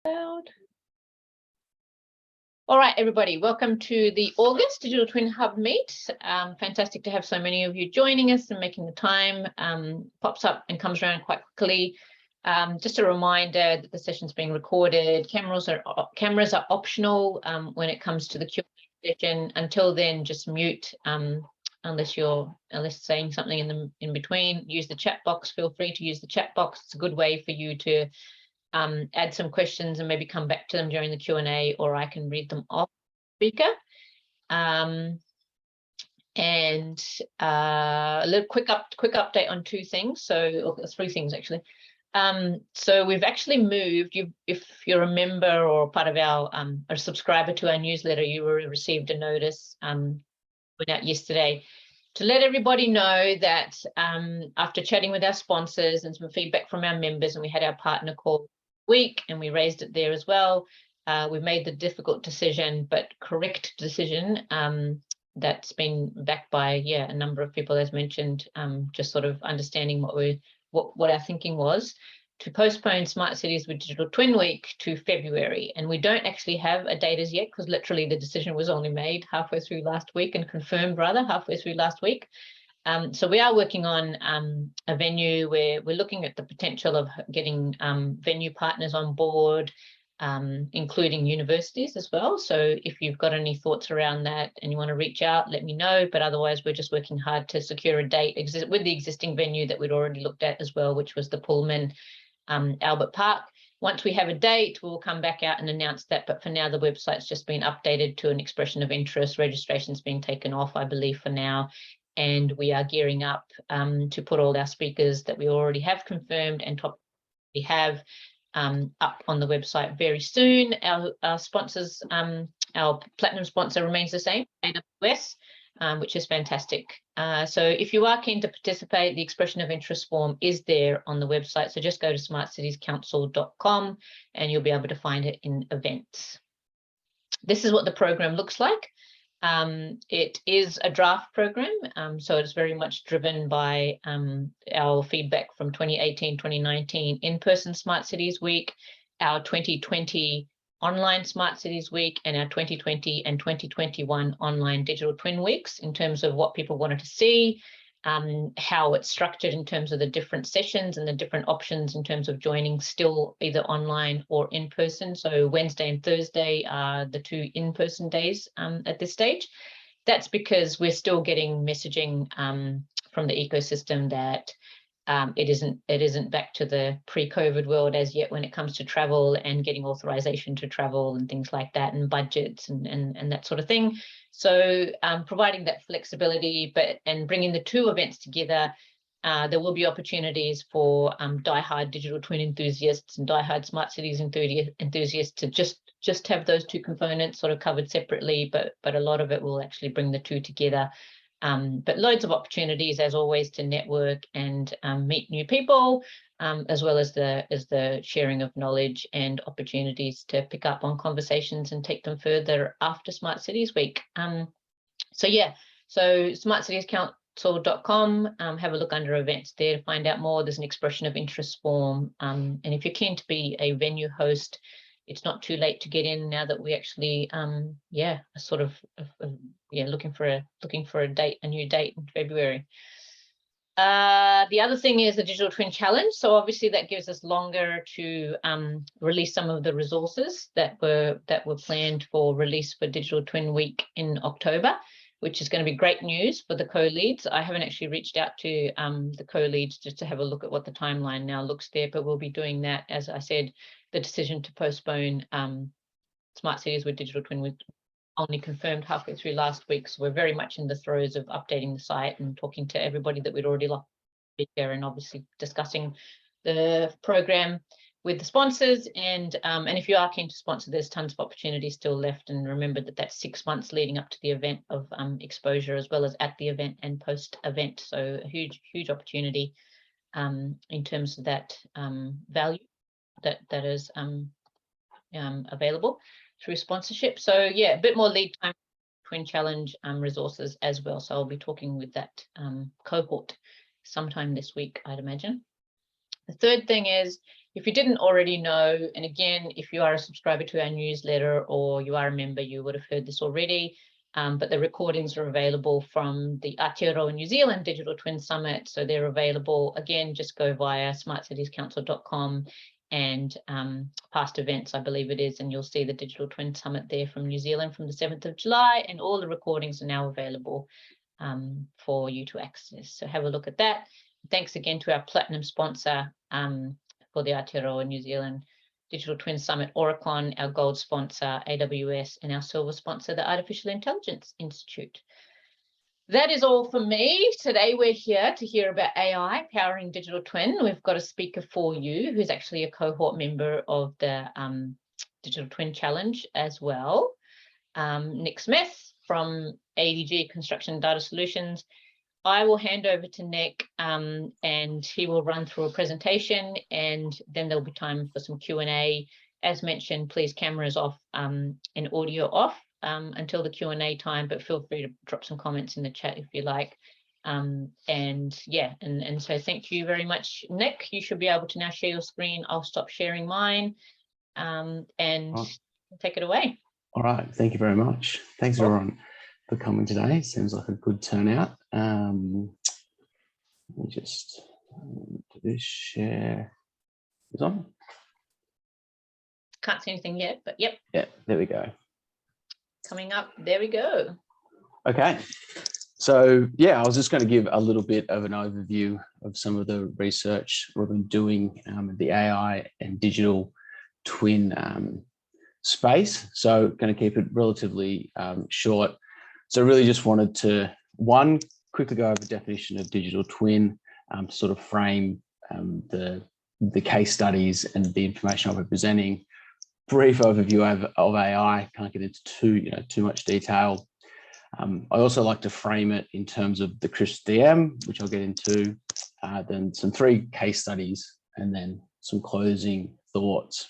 All right, everybody, welcome to the August Digital Twin Hub Meet. Fantastic to have so many of you joining us and making the time. Pops up and comes around quite quickly. Just a reminder that the session's being recorded. Cameras are optional when it comes to the Q&A session. Until then, just mute unless saying something in between. Use the chat box. Feel free to use the chat box. It's a good way for you to add some questions and maybe come back to them during the Q&A, or I can read them off speaker. And a little quick update on two things. So three things actually. So we've actually moved. If you're a member or part of our a subscriber to our newsletter, you received a notice went out yesterday to let everybody know that after chatting with our sponsors and some feedback from our members, and we had our partner call week and we raised it there as well, we made the difficult decision but correct decision that's been backed by a number of people, as mentioned, just sort of understanding what our thinking was, to postpone Smart Cities with Digital Twin Week to February. And we don't actually have a date as yet, because literally the decision was only made halfway through last week, and confirmed rather halfway through last week. So we are working on a venue where we're looking at the potential of getting venue partners on board, including universities as well. So if you've got any thoughts around that and you want to reach out, let me know. But otherwise, we're just working hard to secure a date with the existing venue that we'd already looked at as well, which was the Pullman Albert Park. Once we have a date, we'll come back out and announce that. But for now, the website's just been updated to an expression of interest. Registration's been taken off, I believe, for now. And we are gearing up to put all our speakers that we already have confirmed and we have up on the website very soon. Our sponsors, our platinum sponsor remains the same, AWS, which is fantastic. So if you are keen to participate, the expression of interest form is there on the website. So just go to smartcitiescouncil.com and you'll be able to find it in events. This is what the program looks like. It is a draft program, so it's very much driven by our feedback from 2018, 2019 in-person Smart Cities Week, our 2020 online Smart Cities Week, and our 2020 and 2021 online Digital Twin Weeks, in terms of what people wanted to see, how it's structured in terms of the different sessions and the different options in terms of joining still either online or in person. So Wednesday and Thursday are the two in-person days at this stage. That's because we're still getting messaging from the ecosystem that it isn't back to the pre-COVID world as yet when it comes to travel and getting authorization to travel and things like that, and budgets and that sort of thing. So providing that flexibility, and bringing the two events together, there will be opportunities for diehard digital twin enthusiasts and diehard smart cities enthusiasts to just have those two components sort of covered separately, but a lot of it will actually bring the two together. But loads of opportunities, as always, to network and meet new people, as well as the sharing of knowledge and opportunities to pick up on conversations and take them further after Smart Cities Week. So smartcitiescouncil.com, have a look under events there to find out more. There's an expression of interest form, and if you're keen to be a venue host, it's not too late to get in now that we actually looking for a date, a new date in February. The other thing is the Digital Twin Challenge. So obviously that gives us longer to release some of the resources that were planned for release for Digital Twin Week in October, which is going to be great news for the co-leads. I haven't actually reached out to the co-leads just to have a look at what the timeline now looks there, but we'll be doing that. As I said, the decision to postpone Smart Cities with Digital Twin Week only confirmed halfway through last week. So we're very much in the throes of updating the site and talking to everybody that we'd already lost there, and obviously discussing the program with the sponsors. And if you are keen to sponsor, there's tons of opportunities still left. And remember that that's 6 months leading up to the event of exposure, as well as at the event and post-event. So a huge opportunity in terms of that value that is available through sponsorship. So yeah, a bit more lead time, Twin Challenge resources as well. So I'll be talking with that cohort sometime this week, I'd imagine. The third thing is If you didn't already know, and again, if you are a subscriber to our newsletter or you are a member, you would have heard this already, but the recordings are available from the Aotearoa New Zealand Digital Twin Summit. So they're available, again, just go via smartcitiescouncil.com and past events, I believe it is, and you'll see the Digital Twin Summit there from New Zealand from the 7th of July, and all the recordings are now available for you to access. So have a look at that. Thanks again to our platinum sponsor for the Aotearoa New Zealand Digital Twin Summit, Oricon, our gold sponsor, AWS, and our silver sponsor, the Artificial Intelligence Institute. That is all for me. Today we're here to hear about AI powering digital twin. We've got a speaker for you who's actually a cohort member of the Digital Twin Challenge as well. Nick Smith from ADG Construction Data Solutions. I will hand over to Nick and he will run through a presentation, and then there'll be time for some Q&A. As mentioned, please cameras off and audio off until the Q&A time, but feel free to drop some comments in the chat if you like. And so thank you very much, Nick. You should be able to now share your screen. I'll stop sharing mine and take it away. All right, thank you very much. Thanks everyone for coming today. Seems like a good turnout. Let me just do this, share is on. Can't see anything yet, but yep. Yeah, there we go. Coming up, there we go. Okay, so yeah, I was just going to give a little bit of an overview of some of the research we've been doing in the AI and digital twin space. So going to keep it relatively short. So really just wanted to, one, quickly go over the definition of digital twin, sort of frame the case studies and the information I'll be presenting. Brief overview of AI, can't get into too much detail. I also like to frame it in terms of the CRISP DM, which I'll get into, then some 3 case studies, and then some closing thoughts.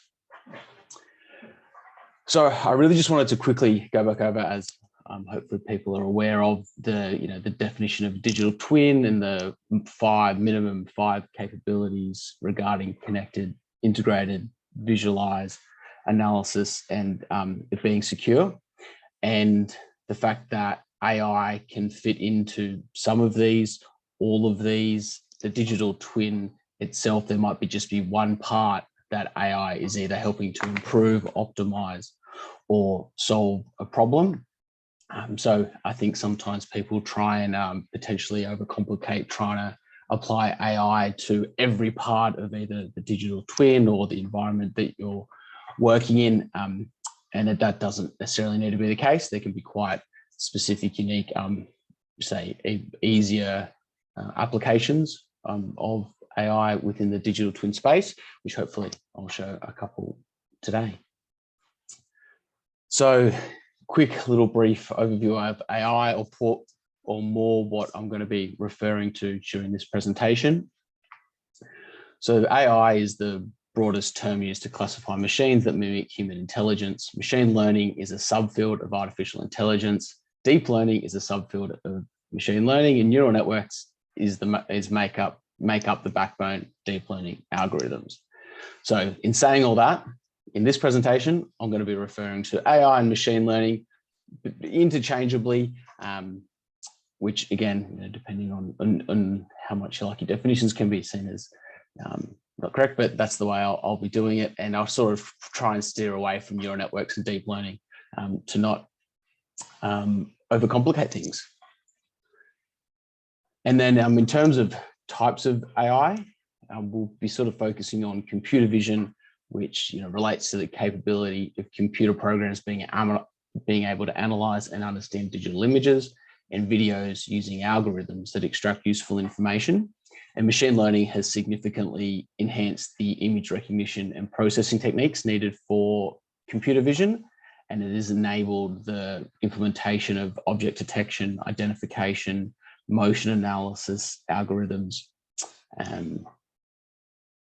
So I really just wanted to quickly go back over, as hopefully people are aware of, the definition of digital twin and the minimum 5 capabilities regarding connected, integrated, visualize, analysis, and it being secure, and the fact that AI can fit into some of these, all of these. The digital twin itself, there might just be one part that AI is either helping to improve, optimize, or solve a problem. So I think sometimes people try and potentially overcomplicate trying to apply AI to every part of either the digital twin or the environment that you're working in, and that doesn't necessarily need to be the case. There can be quite specific, unique, easier applications of AI within the digital twin space, which hopefully I'll show a couple today. So quick little brief overview of AI, or more what I'm going to be referring to during this presentation. So AI is the broadest term used to classify machines that mimic human intelligence. Machine learning is a subfield of artificial intelligence. Deep learning is a subfield of machine learning, and neural networks make up the backbone deep learning algorithms. So in saying all that, in this presentation, I'm going to be referring to AI and machine learning interchangeably, which again, depending on how much you like your definitions, can be seen as not correct, but that's the way I'll be doing it. And I'll sort of try and steer away from neural networks and deep learning to not overcomplicate things. And then in terms of types of AI, we'll be sort of focusing on computer vision, which relates to the capability of computer programs being able to analyze and understand digital images and videos using algorithms that extract useful information. And machine learning has significantly enhanced the image recognition and processing techniques needed for computer vision, and it has enabled the implementation of object detection, identification, motion analysis algorithms.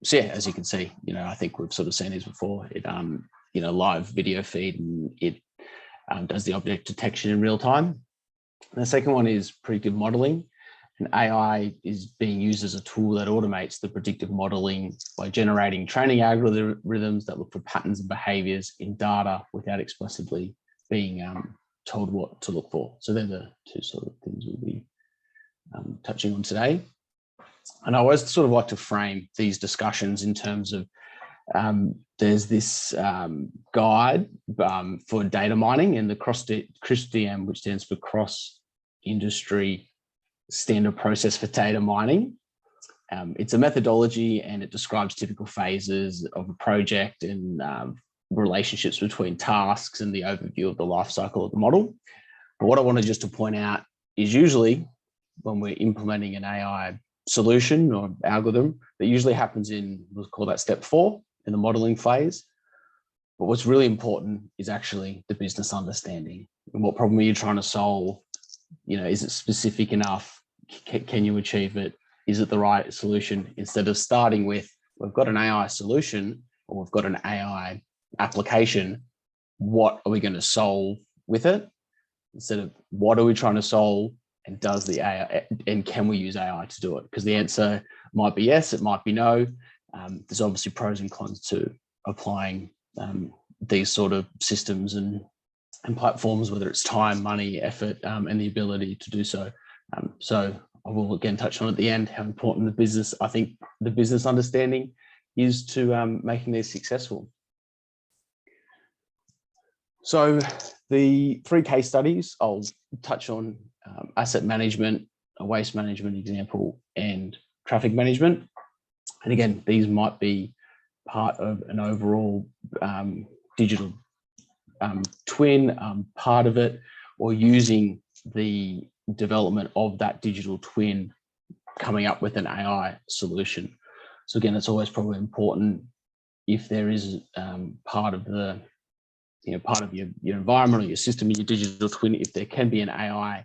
So yeah, as you can see, I think we've sort of seen these before. It live video feed, and it does the object detection in real time. And the second one is predictive modeling, And AI is being used as a tool that automates the predictive modeling by generating training algorithms that look for patterns and behaviors in data without explicitly being told what to look for. So they're the two sort of things we'll be touching on today. And I always sort of like to frame these discussions in terms of there's this guide for data mining, and the CRISDM, which stands for Cross Industry Standard Process for Data Mining. It's a methodology, and it describes typical phases of a project and relationships between tasks and the overview of the life cycle of the model. But what I wanted just to point out is usually when we're implementing an AI solution or algorithm, that usually happens in, we'll call that step 4 in the modeling phase. But what's really important is actually the business understanding. And what problem are you trying to solve? You know, is it specific enough? Can you achieve it? Is it the right solution? Instead of starting with, we've got an AI solution or we've got an AI application, what are we going to solve with it? Instead of what are we trying to solve, and does the AI, and can we use AI to do it? Because the answer might be yes, it might be no. There's obviously pros and cons to applying these sort of systems and platforms, whether it's time, money, effort, and the ability to do so. So I will again touch on at the end how important the business, I think the business understanding is to making these successful. So the 3 case studies, I'll touch on asset management, a waste management example, and traffic management. And again, these might be part of an overall digital twin, part of it, or using the development of that digital twin, coming up with an AI solution. So again, it's always probably important if there is part of the, part of your environment or your system, your digital twin, if there can be an AI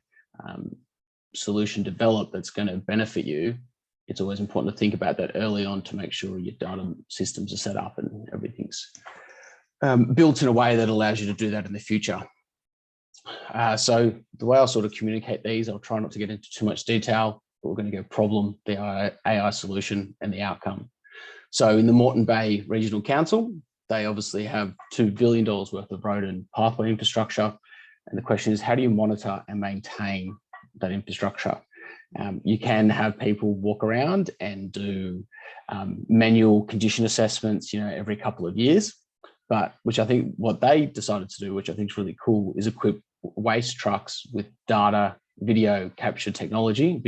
solution developed that's going to benefit you, it's always important to think about that early on to make sure your data systems are set up and everything's built in a way that allows you to do that in the future. So the way I'll sort of communicate these, I'll try not to get into too much detail, but we're going to go problem, the AI solution, and the outcome. So in the Moreton Bay Regional Council, they obviously have $2 billion worth of road and pathway infrastructure. And the question is, how do you monitor and maintain that infrastructure? You can have people walk around and do manual condition assessments, every couple of years. But which I think what they decided to do, which I think is really cool, is equip waste trucks with video capture technology,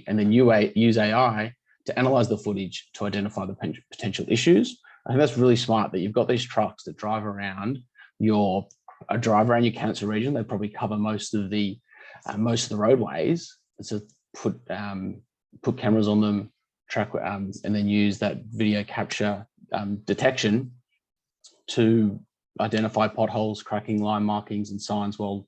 and then use AI to analyze the footage to identify the potential issues. I think that's really smart that you've got these trucks that drive around your council region. They probably cover most of the roadways. So put cameras on them, track, and then use that video capture detection to identify potholes, cracking, line markings, and signs. Well,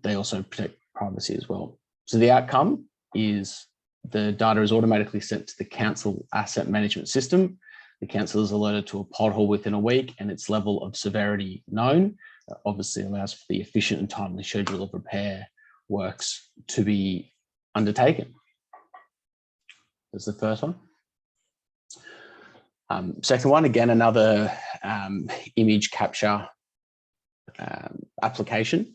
they also protect privacy as well. So the outcome is the data is automatically sent to the council asset management system. The council is alerted to a pothole within a week and its level of severity known. Obviously allows for the efficient and timely schedule of repair works to be undertaken. That's the first one. Second one, again, another image capture application,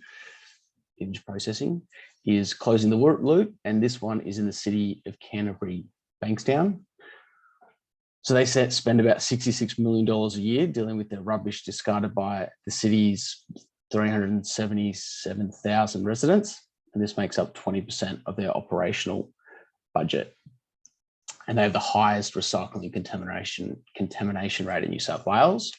image processing, is closing the loop, and this one is in the city of Canterbury, Bankstown. So they spend about $66 million a year dealing with their rubbish discarded by the city's 377,000 residents, and this makes up 20% of their operational budget. And they have the highest recycling contamination rate in New South Wales.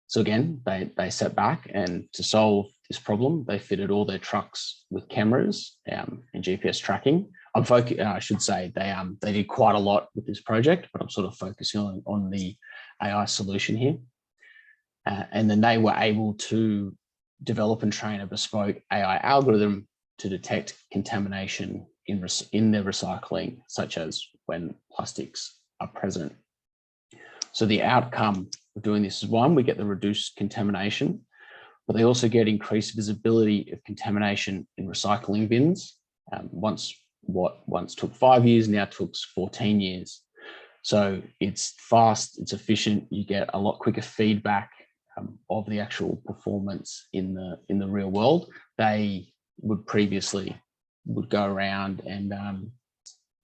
So again, they sat back, and to solve this problem, they fitted all their trucks with cameras and GPS tracking. I should say they did quite a lot with this project, but I'm sort of focusing on the AI solution here. And then they were able to develop and train a bespoke AI algorithm to detect contamination in their recycling, such as when plastics are present. So the outcome of doing this is, one, we get the reduced contamination, but they also get increased visibility of contamination in recycling bins, Once took 5 years, now took 14 years. So it's fast, it's efficient. You get a lot quicker feedback of the actual performance in the real world. They would previously go around and I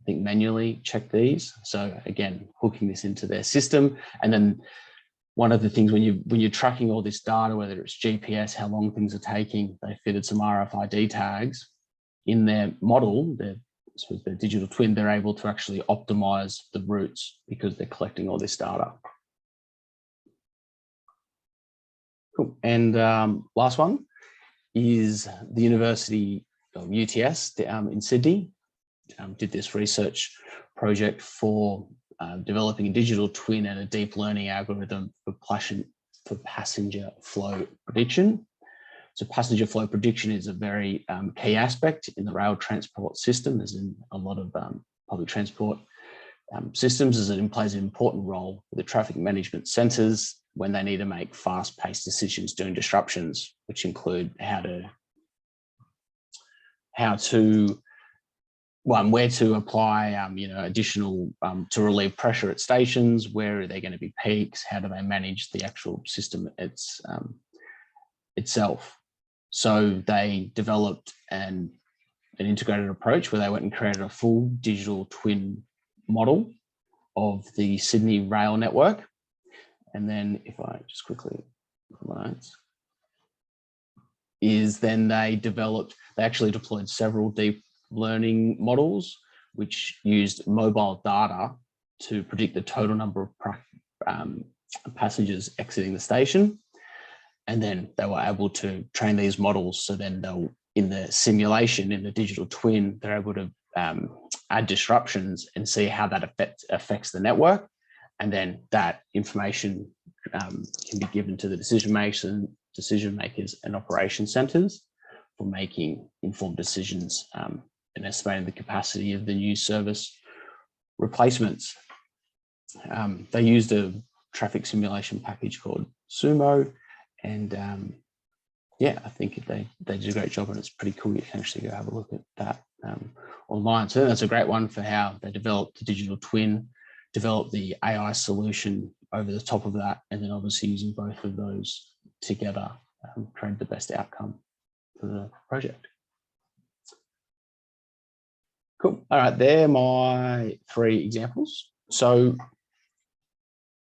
think manually check these. So again, hooking this into their system, and then one of the things when you're tracking all this data, whether it's GPS, how long things are taking, they fitted some RFID tags in their model, their digital twin. They're able to actually optimize the routes because they're collecting all this data. Cool. And last one is the University of UTS in Sydney. Did this research project for developing a digital twin and a deep learning algorithm for passenger flow prediction. So passenger flow prediction is a very key aspect in the rail transport system, as in a lot of public transport systems, as it plays an important role for the traffic management centres when they need to make fast-paced decisions during disruptions, which include where to apply, additional to relieve pressure at stations, where are there going to be peaks, how do they manage the actual system itself. So they developed an integrated approach where they went and created a full digital twin model of the Sydney rail network. And then if I just quickly, then they actually deployed several deep learning models, which used mobile data to predict the total number of passengers exiting the station. And then they were able to train these models. So then they'll, in the simulation, in the digital twin, they're able to add disruptions and see how that affects the network. And then that information can be given to the decision makers and operation centers for making informed decisions and estimating the capacity of the new service replacements. They used a traffic simulation package called Sumo, and I think they did a great job, and it's pretty cool. You can actually go have a look at that online. So that's a great one for how they developed the digital twin, developed the AI solution over the top of that, and then obviously using both of those together created the best outcome for the project. Cool. All right, they're my 3 examples. So,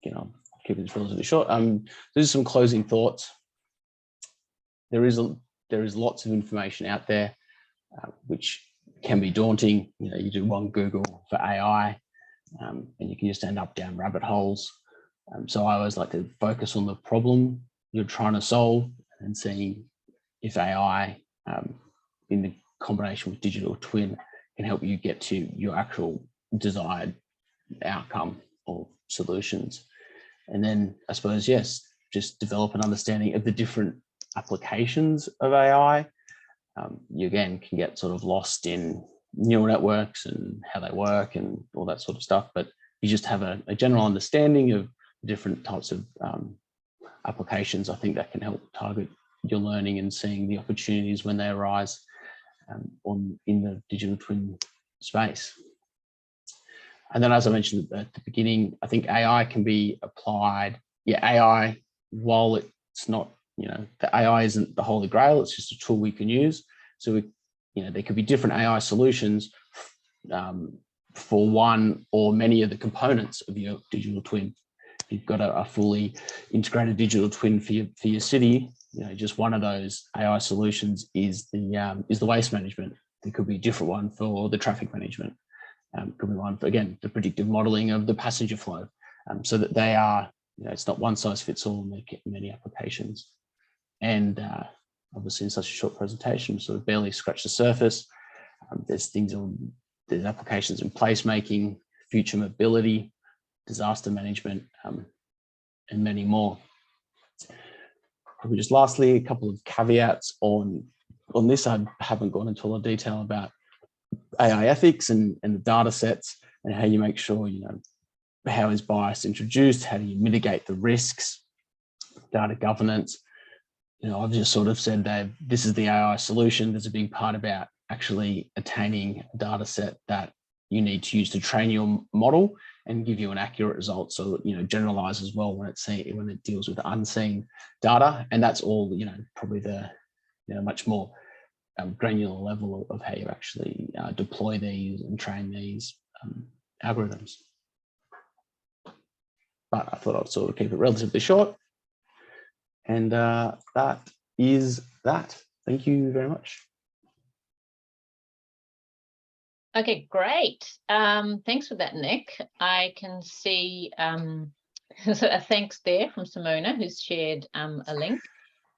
I'm keeping this relatively short. There's some closing thoughts. There is lots of information out there, which can be daunting. You do one Google for AI, and you can just end up down rabbit holes. So I always like to focus on the problem you're trying to solve and seeing if AI, in the combination with digital twin, can help you get to your actual desired outcome or solutions. And then I suppose, yes, just develop an understanding of the different applications of AI. You again can get sort of lost in neural networks and how they work and all that sort of stuff, but you just have a general understanding of different types of applications. I think that can help target your learning and seeing the opportunities when they arise in the digital twin space. And then, as I mentioned at the beginning, I think AI can be applied. AI, while it's not, the AI isn't the holy grail, it's just a tool we can use. So, there could be different AI solutions for one or many of the components of your digital twin. If you've got a fully integrated digital twin for your city, just one of those AI solutions is the waste management. There could be a different one for the traffic management. Could be one for, again, the predictive modeling of the passenger flow, so that they are, it's not one size fits all in many applications. And obviously in such a short presentation, sort of barely scratch the surface. There's applications in placemaking, future mobility, disaster management, and many more. Probably just lastly, a couple of caveats on this. I haven't gone into a lot of detail about AI ethics and the data sets and how you make sure, how is bias introduced, how do you mitigate the risks, data governance. I've just sort of said that this is the AI solution. There's a big part about actually attaining a data set that you need to use to train your model and give you an accurate result. So, generalize as well when it deals with unseen data. And that's all, probably the, much more granular level of how you actually deploy these and train these algorithms. But I thought I'd sort of keep it relatively short. And that is that. Thank you very much. Okay, great. Thanks for that, Nick. I can see so a thanks there from Simona, who's shared a link.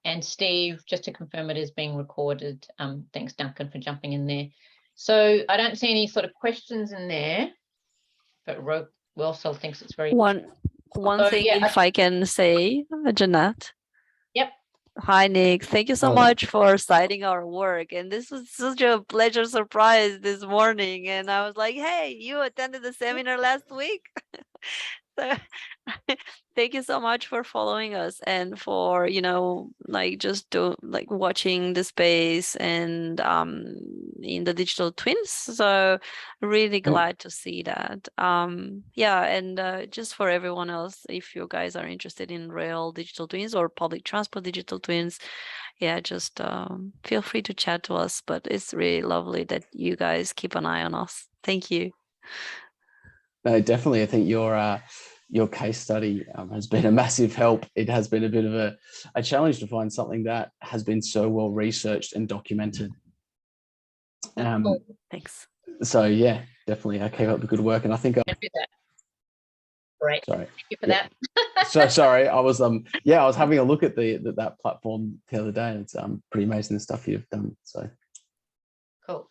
And Steve, just to confirm, it is being recorded. Thanks, Duncan, for jumping in there. So I don't see any sort of questions in there, but Wilsel thinks it's very One thing, yeah, if I can say, Jeanette. Yep. Hi, Nick. Thank you so much for citing our work. And this was such a pleasure surprise this morning. And I was like, hey, you attended the seminar last week? So thank you so much for following us and for, watching the space and in the digital twins. So really glad to see that. And just for everyone else, if you guys are interested in real digital twins or public transport digital twins, just feel free to chat to us. But it's really lovely that you guys keep an eye on us. Thank you. No, definitely. I think your case study has been a massive help. It has been a bit of a challenge to find something that has been so well researched and documented. Thanks. So yeah, definitely. I keep up the good work, and I think Great. Sorry. Thank you for that. So sorry. I was I was having a look at that platform the other day, and it's pretty amazing the stuff you've done. So cool.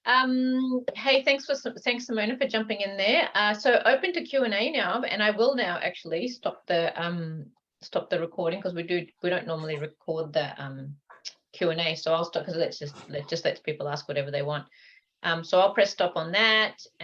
Hey, thanks Simona for jumping in there. So open to Q&A now, and I will now actually stop the recording because we don't normally record the Q&A. So I'll stop because let's just let people ask whatever they want. So I'll press stop on that.